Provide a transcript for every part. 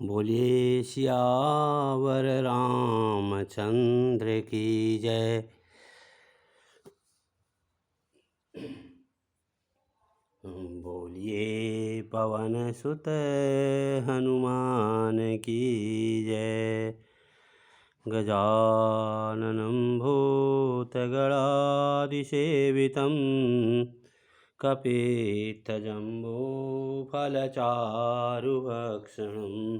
बोलिए सियावर रामचंद्र की जय। बोलिए पवन सुत हनुमान की जय। गजाननं भूतगणाधिसेवितं कपित्थजम्बूफलचारुभक्षणम्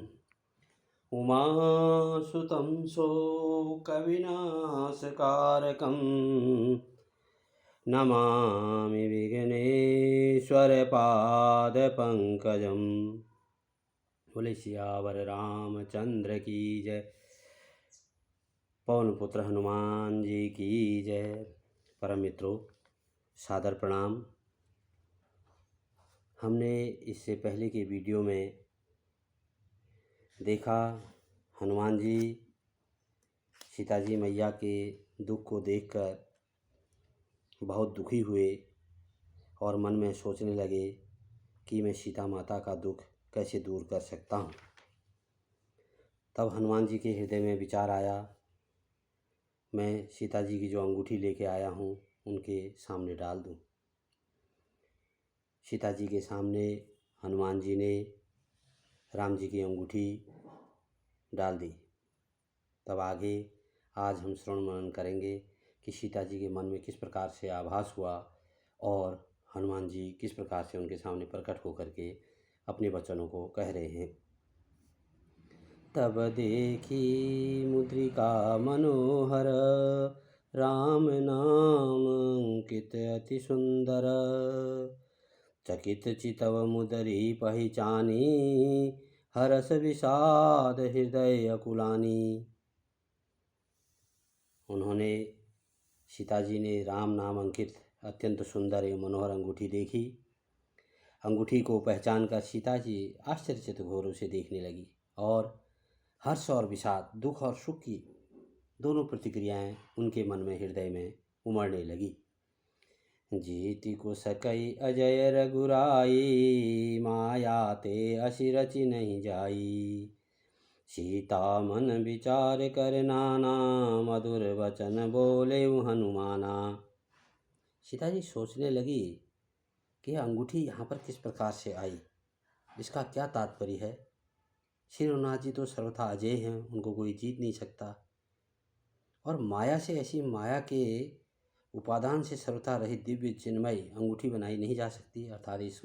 उमासुतं शोकविनाशकारकं नमामि विघ्नेश्वरपादपङ्कजं। बोले सियावर रामचंद्र की जय। पवन पुत्र हनुमान जी की जय। परम मित्रों, सादर प्रणाम। हमने इससे पहले के वीडियो में देखा हनुमान जी सीता जी मैया के दुख को देखकर बहुत दुखी हुए और मन में सोचने लगे कि मैं सीता माता का दुख कैसे दूर कर सकता हूँ। तब हनुमान जी के हृदय में विचार आया, मैं सीता जी की जो अंगूठी लेके आया हूँ उनके सामने डाल दूँ। सीता जी के सामने हनुमान जी ने राम जी की अंगूठी डाल दी। तब आगे आज हम श्रवण मनन करेंगे कि सीता जी के मन में किस प्रकार से आभास हुआ और हनुमान जी किस प्रकार से उनके सामने प्रकट होकर के अपने वचनों को कह रहे हैं। तब देखी मुद्रिका मनोहर, राम नाम अंकित अति सुंदर। चकित चितव मुदरी पहचानी, हरस विषाद हृदय अकुलानी। उन्होंने सीता जी ने राम नाम अंकित अत्यंत सुंदर एवं मनोहर अंगूठी देखी। अंगूठी को पहचान कर सीता जी आश्चर्यचकित घोरों से देखने लगी और हर्ष और विषाद, दुख और सुख की दोनों प्रतिक्रियाएं उनके मन में हृदय में उमड़ने लगी। जीति को सकई अजय रघुराई, माया ते असी रचि नहीं जाई। सीता मन विचार कर नाना, मधुर वचन बोले हनुमाना। सीता जी सोचने लगी कि यह अंगूठी यहाँ पर किस प्रकार से आई, इसका क्या तात्पर्य है। श्री रघुनाथ जी तो सर्वथा अजय हैं, उनको कोई जीत नहीं सकता। और माया से, ऐसी माया के उपादान से सर्वथा रहित दिव्य चिन्मय अंगूठी बनाई नहीं जा सकती। अर्थात इस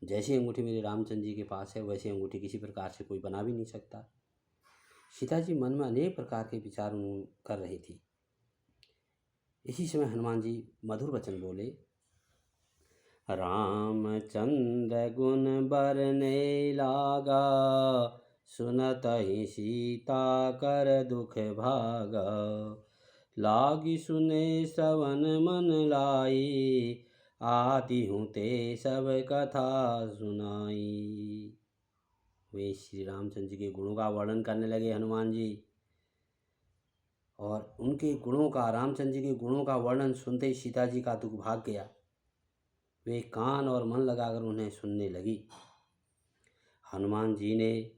जैसी अंगूठी मेरे रामचंद्र जी के पास है वैसी अंगूठी किसी प्रकार से कोई बना भी नहीं सकता। सीता जी मन में अनेक प्रकार के विचार कर रही थी। इसी समय हनुमान जी मधुर वचन बोले, रामचंद्र गुण बरने लागा, सुनत ही सीता कर दुख भागा। लागी सुने श्रवण मन लाई, आती हूँ ते सब कथा सुनाई। वे श्री रामचंद्र जी के गुणों का वर्णन करने लगे हनुमान जी, और उनके गुणों का, रामचंद्र जी के गुणों का वर्णन सुनते ही सीता जी का दुख भाग गया। वे कान और मन लगाकर उन्हें सुनने लगी। हनुमान जी ने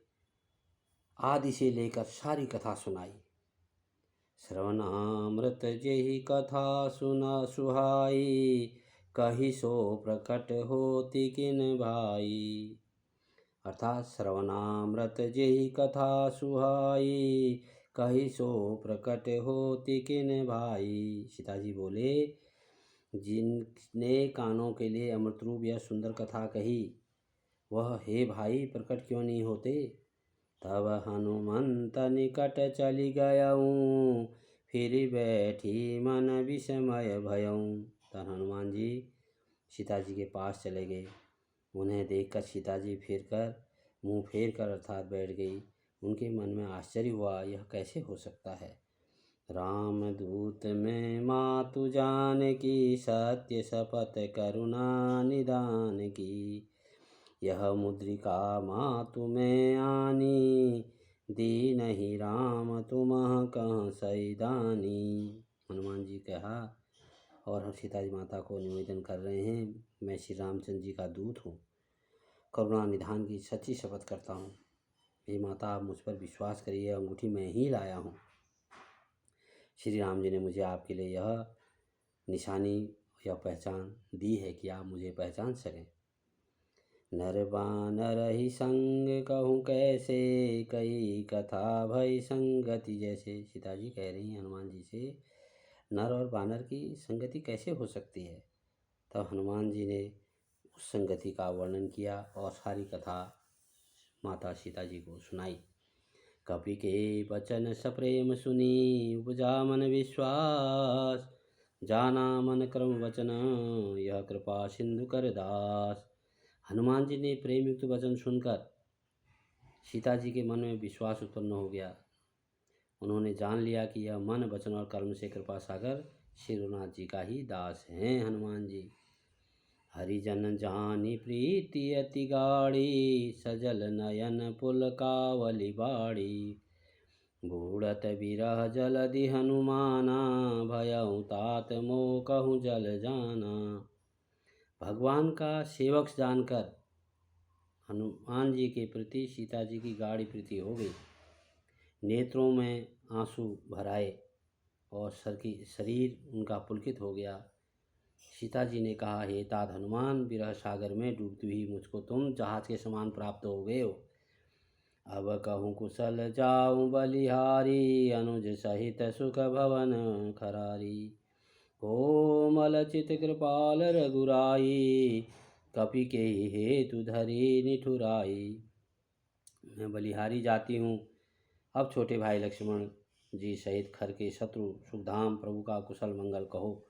आदि से लेकर सारी कथा सुनाई। श्रवणामृत जेहि कथा सुना सुहाई, कही सो प्रकट होती किन भाई। अर्थात श्रवणामृत जेहि कथा सुहाई, कही सो प्रकट होती किन भाई। सीता जी बोले, जिनने कानों के लिए अमृत रूप या सुंदर कथा कही वह हे भाई प्रकट क्यों नहीं होते। तब हनुमंत निकट चली गयऊँ, फिर बैठी मन विस्मय भयऊँ। तब हनुमान जी सीता जी के पास चले गए। उन्हें देखकर सीता जी मुँह फेर कर अर्थात बैठ गई। उनके मन में आश्चर्य हुआ, यह कैसे हो सकता है। राम दूत में मातु जान की, सत्य शपथ करुणा निदान की। यह मुद्रिका मातु में आनी, दीनहि राम तुमह कहाँ सैदानी। हनुमान जी कहा और हम सीता जी माता को निवेदन कर रहे हैं, मैं श्री रामचंद्र जी का दूत हूँ, करुणा निधान की सच्ची शपथ करता हूँ हे माता, आप मुझ पर विश्वास करिए, अंगूठी मैं ही लाया हूँ। श्री राम जी ने मुझे आपके लिए यह निशानी या पहचान दी है कि आप मुझे पहचान सकें। नर बानर ही संग कहूँ कैसे, कई कथा भई संगति जैसे। सीता जी कह रही हैं हनुमान जी से, नर और बानर की संगति कैसे हो सकती है। तब हनुमान जी ने उस संगति का वर्णन किया और सारी कथा माता सीता जी को सुनाई। कपि के बचन सप्रेम सुनी, उपजा मन विश्वास। जाना मन क्रम वचन, यह कृपा सिंधु कर दास। हनुमान जी ने प्रेम युक्त वचन सुनकर सीता जी के मन में विश्वास उत्पन्न हो गया। उन्होंने जान लिया कि यह मन वचन और कर्म से कृपा सागर श्री रघुनाथ जी का ही दास हैं हनुमान जी। हरिजन जानी प्रीति अति गाढ़ी, सजल नयन पुलकावली बाड़ी। बूढ़त बिरह जलधि हनुमाना, भयउ तात मोह कहूँ जल जाना। भगवान का सेवक जानकर हनुमान जी के प्रति सीता जी की गाढ़ी प्रीति हो गई। नेत्रों में आंसू भर आए और शरीर उनका पुलकित हो गया। सीता जी ने कहा, हे तात हनुमान, विरह सागर में डूबती हुई मुझको तुम जहाज के समान प्राप्त हो गए हो। अब कहूँ कुशल जाऊँ बलिहारी, अनुज सहित सुख भवन खरारी। कोमल चित कृपाल रघुराई, कपि के हेतु धरी निठुराई। मैं बलिहारी जाती हूँ, अब छोटे भाई लक्ष्मण जी सहित खर के शत्रु सुखधाम प्रभु का कुशल मंगल कहो।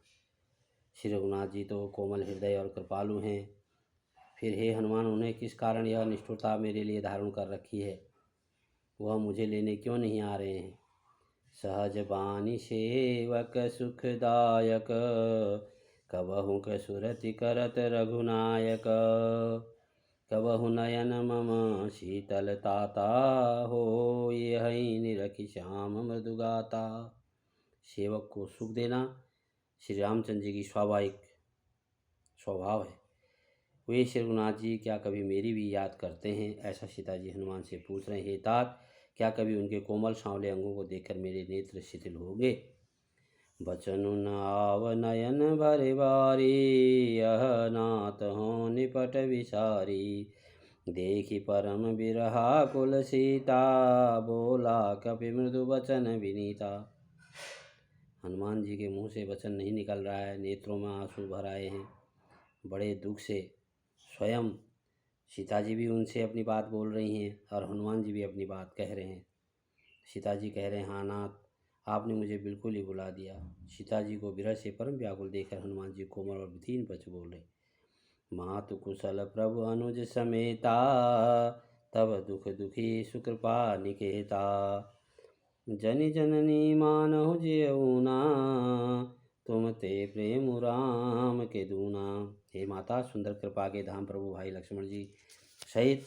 श्री रघुनाथ जी तो कोमल हृदय और कृपालु हैं, फिर हे हनुमान, उन्हें किस कारण यह निष्ठुरता मेरे लिए धारण कर रखी है। वह मुझे लेने क्यों नहीं आ रहे हैं। सहज बानी सेवक सुखदायक, कबहु कसुरति करत रघुनायक। कबहु नयन मम शीतलताता, हो यही निरखि श्याम मृदुगाता। सेवक को सुख देना श्री रामचंद्र जी की स्वाभाविक स्वभाव है। वे श्री रघुनाथ जी क्या कभी मेरी भी याद करते हैं। ऐसा सीता जी हनुमान से पूछ रहे हैं। हे तात, क्या कभी उनके कोमल सांवले अंगों को देखकर मेरे नेत्र शिथिल होंगे। बचनु नाव नयन भरे बारी, यह नाथ हो निपट विसारी। देखी परम बिरहा कुल सीता, बोला कपि मृदु वचन विनीता। हनुमान जी के मुंह से वचन नहीं निकल रहा है, नेत्रों में आंसू भर आए हैं। बड़े दुख से स्वयं सीता जी भी उनसे अपनी बात बोल रही हैं और हनुमान जी भी अपनी बात कह रहे हैं। सीता जी कह रहे हैं, हाँ नाथ, आपने मुझे बिल्कुल ही भुला दिया। सीता जी को विरह से परम व्याकुल देखकर हनुमान जी कोमल और विधीन वचन बोले। मातु कुशल प्रभु अनुज समेता, तब दुख दुखी सुकृपा निकेता। जनि जननी मानहु जियऊना, तुम ते प्रेम राम के दूना। हे माता, सुंदर कृपा के धाम प्रभु भाई लक्ष्मण जी सहित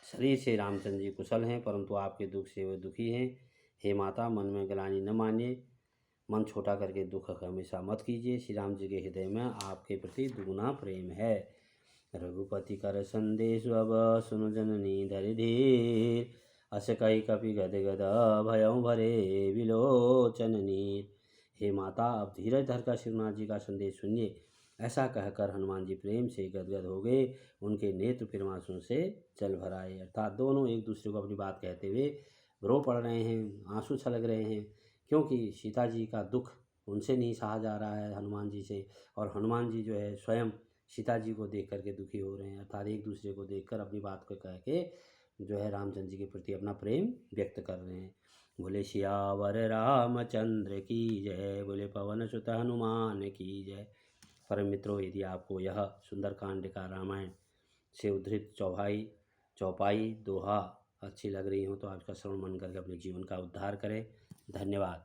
शरीर से रामचंद्र जी कुशल हैं, परंतु आपके दुख से वे दुखी हैं। हे माता, मन में ग्लानि न मानिए, मन छोटा करके दुख हमेशा मत कीजिए। श्री राम जी के हृदय में आपके प्रति दुगुना प्रेम है। रघुपति कर संदेश अब, सुन जननी धरि धीर। अस कही कपि गद गद, भयउ भरे विलोचन नीर। हे माता, अब धीरज धरकर श्रीनाथ जी का संदेश सुनिए। ऐसा कहकर हनुमान जी प्रेम से गदगद हो गए। उनके नेत्र फिर आंसुओं से जल भर आए। अर्थात दोनों एक दूसरे को अपनी बात कहते हुए रो पड़ रहे हैं, आंसू छलक रहे हैं, क्योंकि सीता जी का दुख उनसे नहीं सहा जा रहा है हनुमान जी से, और हनुमान जी जो है स्वयं सीता जी को देख करके दुखी हो रहे हैं। अर्थात एक दूसरे को देखकर अपनी बात को कह के जो है रामचंद्र जी के प्रति अपना प्रेम व्यक्त कर रहे हैं। बोले सियावर रामचंद्र की जय, बोले पवन सुत हनुमान की जय। परम मित्रों, यदि आपको यह सुंदरकांड का रामायण से उद्धृत चौपाई दोहा अच्छी लग रही हो तो आज का श्रवण मन करके अपने जीवन का उद्धार करें। धन्यवाद।